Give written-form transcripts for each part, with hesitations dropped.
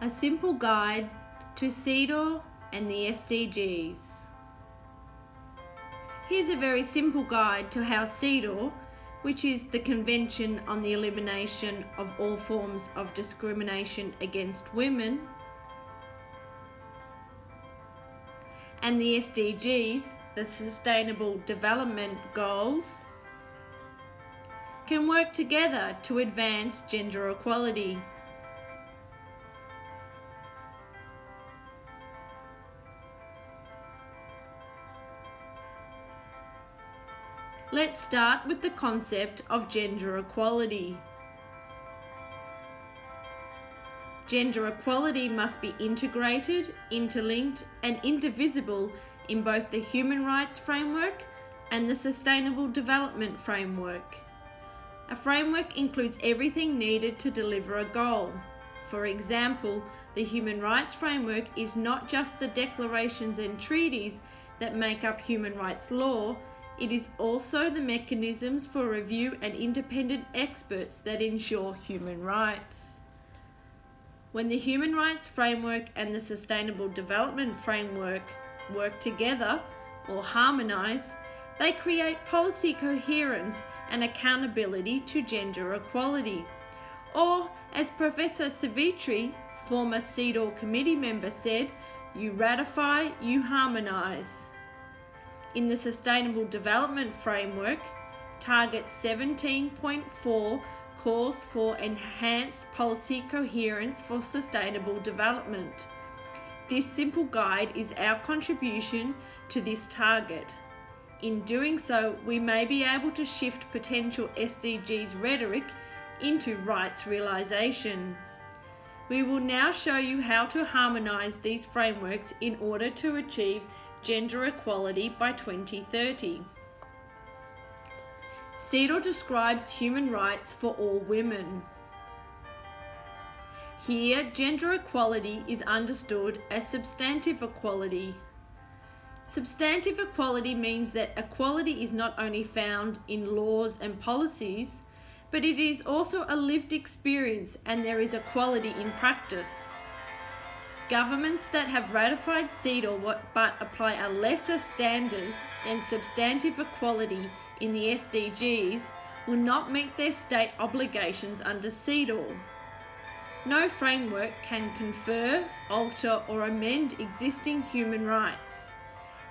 A simple guide to CEDAW and the SDGs. Here's a very simple guide to how CEDAW, which is the Convention on the Elimination of All Forms of Discrimination Against Women, and the SDGs, the Sustainable Development Goals, can work together to advance gender equality. Let's start with the concept of gender equality. Gender equality must be integrated, interlinked, and indivisible in both the Human Rights Framework and the Sustainable Development Framework. A framework includes everything needed to deliver a goal. For example, the Human Rights Framework is not just the declarations and treaties that make up human rights law, it is also the mechanisms for review and independent experts that ensure human rights. When the Human Rights Framework and the Sustainable Development Framework work together or harmonise, they create policy coherence and accountability to gender equality. Or, as Professor Savitri, former CEDAW committee member, said, "You ratify, you harmonise." In the Sustainable Development Framework, Target 17.4 calls for enhanced policy coherence for sustainable development. This simple guide is our contribution to this target. In doing so, we may be able to shift potential SDGs rhetoric into rights realisation. We will now show you how to harmonise these frameworks in order to achieve gender equality by 2030. CEDAW describes human rights for all women. Here, gender equality is understood as substantive equality. Substantive equality means that equality is not only found in laws and policies, but it is also a lived experience and there is equality in practice. Governments that have ratified CEDAW but apply a lesser standard than substantive equality in the SDGs will not meet their state obligations under CEDAW. No framework can confer, alter, or amend existing human rights.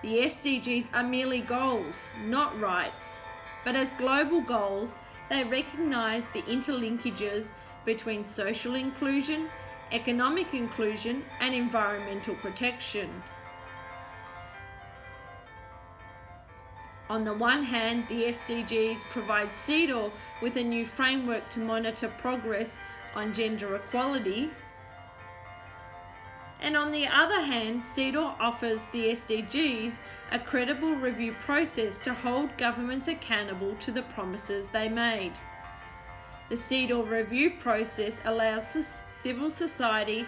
The SDGs are merely goals, not rights, but as global goals, they recognise the interlinkages between social inclusion, economic inclusion, and environmental protection. On the one hand, the SDGs provide CEDAW with a new framework to monitor progress on gender equality, and on the other hand, CEDAW offers the SDGs a credible review process to hold governments accountable to the promises they made. The CEDAW review process allows civil society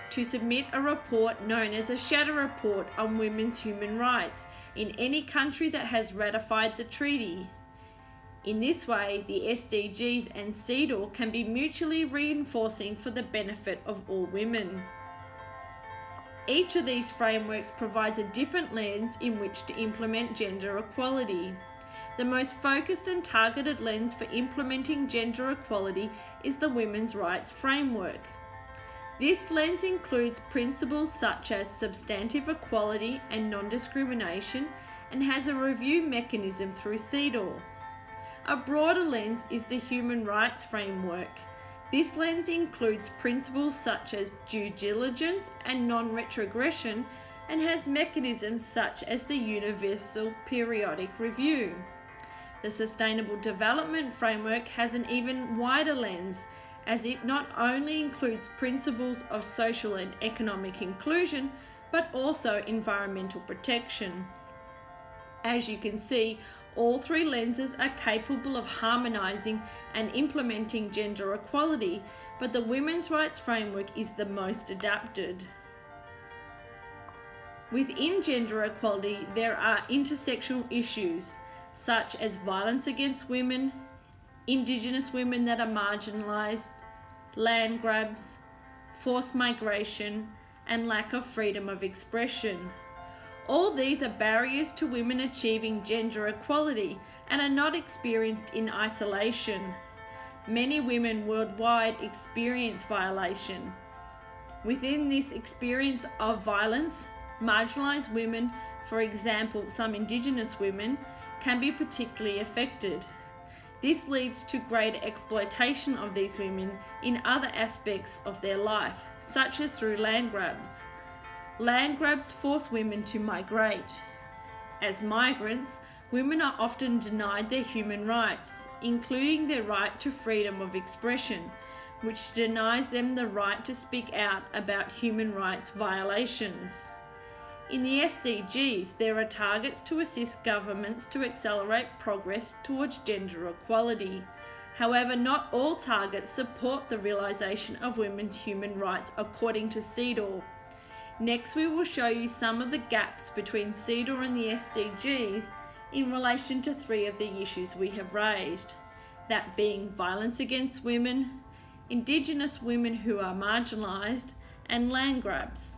to submit a report known as a shadow report on women's human rights in any country that has ratified the treaty. In this way, the SDGs and CEDAW can be mutually reinforcing for the benefit of all women. Each of these frameworks provides a different lens in which to implement gender equality. The most focused and targeted lens for implementing gender equality is the Women's Rights Framework. This lens includes principles such as substantive equality and non-discrimination and has a review mechanism through CEDAW. A broader lens is the Human Rights Framework. This lens includes principles such as due diligence and non-retrogression and has mechanisms such as the Universal Periodic Review. The Sustainable Development Framework has an even wider lens, as it not only includes principles of social and economic inclusion, but also environmental protection. As you can see, all three lenses are capable of harmonising and implementing gender equality, but the Women's Rights Framework is the most adapted. Within gender equality, there are intersectional issues, such as violence against women, Indigenous women that are marginalised, land grabs, forced migration, and lack of freedom of expression. All these are barriers to women achieving gender equality and are not experienced in isolation. Many women worldwide experience violation. Within this experience of violence, marginalised women, for example, some Indigenous women, can be particularly affected. This leads to greater exploitation of these women in other aspects of their life, such as through land grabs. Land grabs force women to migrate. As migrants, women are often denied their human rights, including their right to freedom of expression, which denies them the right to speak out about human rights violations. In the SDGs, there are targets to assist governments to accelerate progress towards gender equality. However, not all targets support the realisation of women's human rights according to CEDAW. Next, we will show you some of the gaps between CEDAW and the SDGs in relation to three of the issues we have raised, that being violence against women, Indigenous women who are marginalised, and land grabs.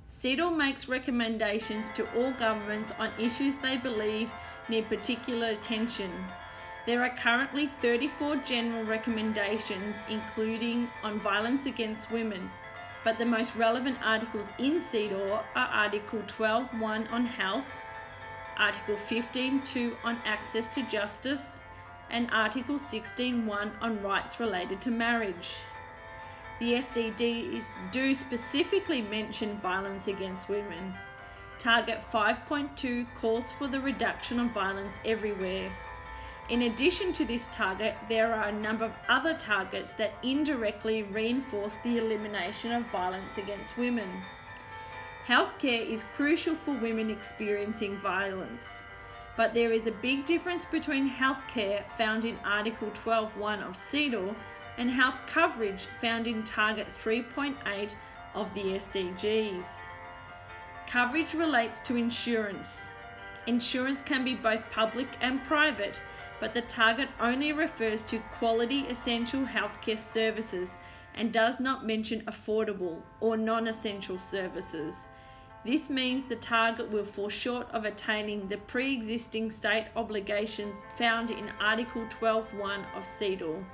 CEDAW makes recommendations to all governments on issues they believe need particular attention. There are currently 34 general recommendations, including on violence against women, but the most relevant articles in CEDAW are Article 12.1 on health, Article 15.2 on access to justice, and Article 16.1 on rights related to marriage. The SDGs do specifically mention violence against women. Target 5.2 calls for the reduction of violence everywhere. In addition to this target, there are a number of other targets that indirectly reinforce the elimination of violence against women. Healthcare is crucial for women experiencing violence, but there is a big difference between healthcare found in Article 12.1 of CEDAW and health coverage found in Target 3.8 of the SDGs. Coverage relates to insurance. Insurance can be both public and private, but the target only refers to quality essential healthcare services and does not mention affordable or non-essential services. This means the target will fall short of attaining the pre-existing state obligations found in Article 12.1 of CEDAW.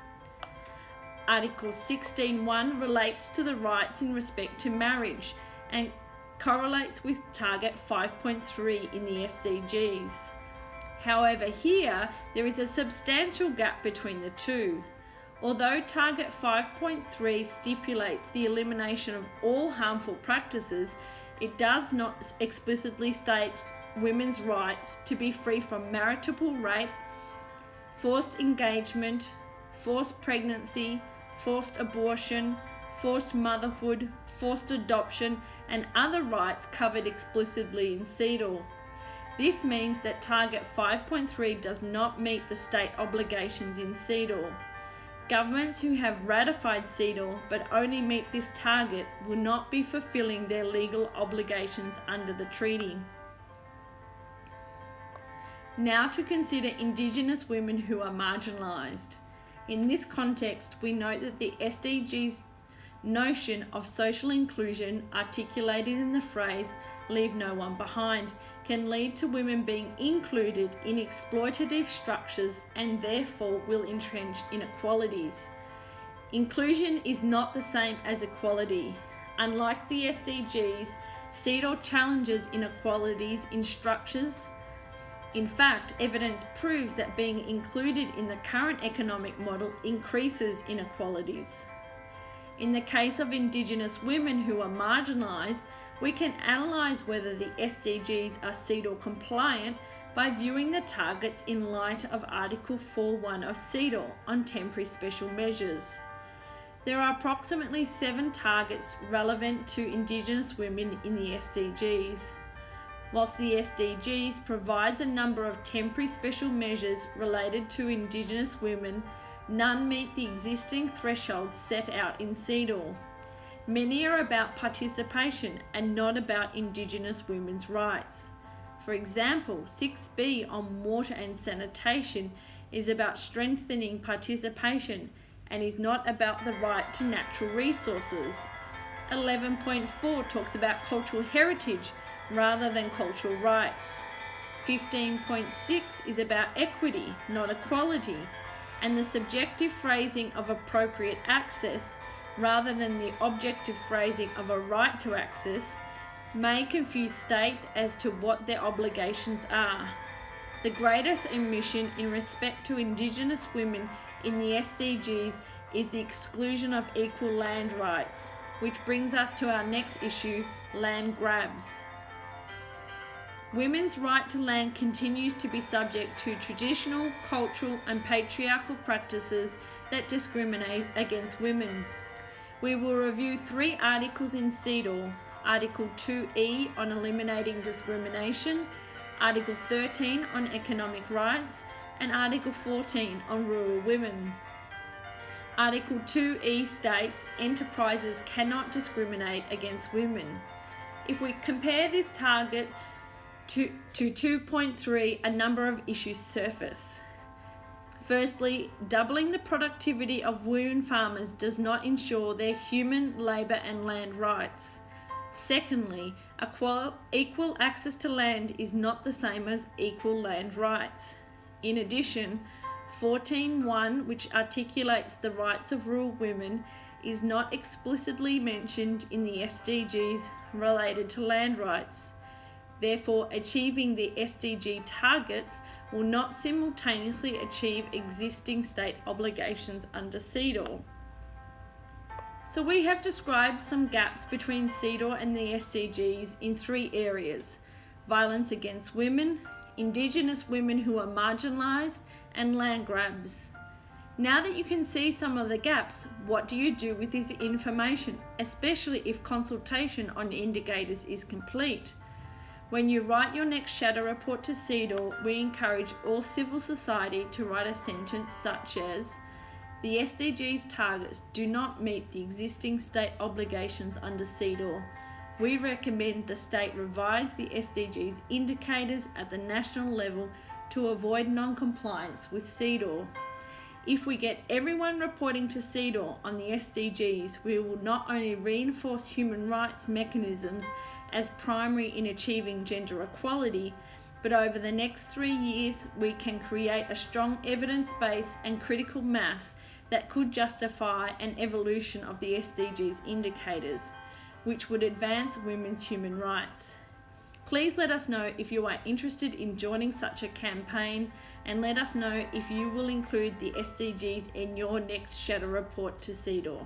Article 16.1 relates to the rights in respect to marriage and correlates with Target 5.3 in the SDGs. However, here there is a substantial gap between the two. Although Target 5.3 stipulates the elimination of all harmful practices, it does not explicitly state women's rights to be free from marital rape, forced engagement, forced pregnancy, forced abortion, forced motherhood, forced adoption, and other rights covered explicitly in CEDAW. This means that Target 5.3 does not meet the state obligations in CEDAW. Governments who have ratified CEDAW but only meet this target will not be fulfilling their legal obligations under the treaty. Now to consider Indigenous women who are marginalised. In this context, we note that the SDG's notion of social inclusion, articulated in the phrase "leave no one behind," can lead to women being included in exploitative structures and therefore will entrench inequalities. Inclusion is not the same as equality. Unlike the SDGs, CEDAW challenges inequalities in structures. In fact, evidence proves that being included in the current economic model increases inequalities. In the case of Indigenous women who are marginalised, we can analyse whether the SDGs are CEDAW compliant by viewing the targets in light of Article 4.1 of CEDAW on temporary special measures. There are approximately 7 targets relevant to Indigenous women in the SDGs. Whilst the SDGs provides a number of temporary special measures related to Indigenous women, none meet the existing thresholds set out in CEDAW. Many are about participation and not about Indigenous women's rights. For example, 6B on water and sanitation is about strengthening participation and is not about the right to natural resources. 11.4 talks about cultural heritage rather than cultural rights. 15.6 is about equity, not equality, and the subjective phrasing of appropriate access rather than the objective phrasing of a right to access may confuse states as to what their obligations are. The greatest omission in respect to Indigenous women in the SDGs is the exclusion of equal land rights, which brings us to our next issue, land grabs. Women's right to land continues to be subject to traditional, cultural and patriarchal practices that discriminate against women. We will review 3 articles in CEDAW: Article 2E on eliminating discrimination, Article 13 on economic rights, and Article 14 on rural women. Article 2E states enterprises cannot discriminate against women. If we compare this target to 2.3, a number of issues surface. Firstly, doubling the productivity of women farmers does not ensure their human, labour and land rights. Secondly, equal access to land is not the same as equal land rights. In addition, 14.1, which articulates the rights of rural women, is not explicitly mentioned in the SDGs related to land rights. Therefore, achieving the SDG targets will not simultaneously achieve existing state obligations under CEDAW. So we have described some gaps between CEDAW and the SDGs in 3 areas: violence against women, Indigenous women who are marginalised, and land grabs. Now that you can see some of the gaps, what do you do with this information, especially if consultation on indicators is complete? When you write your next shadow report to CEDAW, we encourage all civil society to write a sentence such as, "The SDGs targets do not meet the existing state obligations under CEDAW. We recommend the state revise the SDGs indicators at the national level to avoid non-compliance with CEDAW." If we get everyone reporting to CEDAW on the SDGs, we will not only reinforce human rights mechanisms as primary in achieving gender equality, but over the next 3 years we can create a strong evidence base and critical mass that could justify an evolution of the SDGs indicators, which would advance women's human rights. Please let us know if you are interested in joining such a campaign, and let us know if you will include the SDGs in your next shadow report to CEDAW.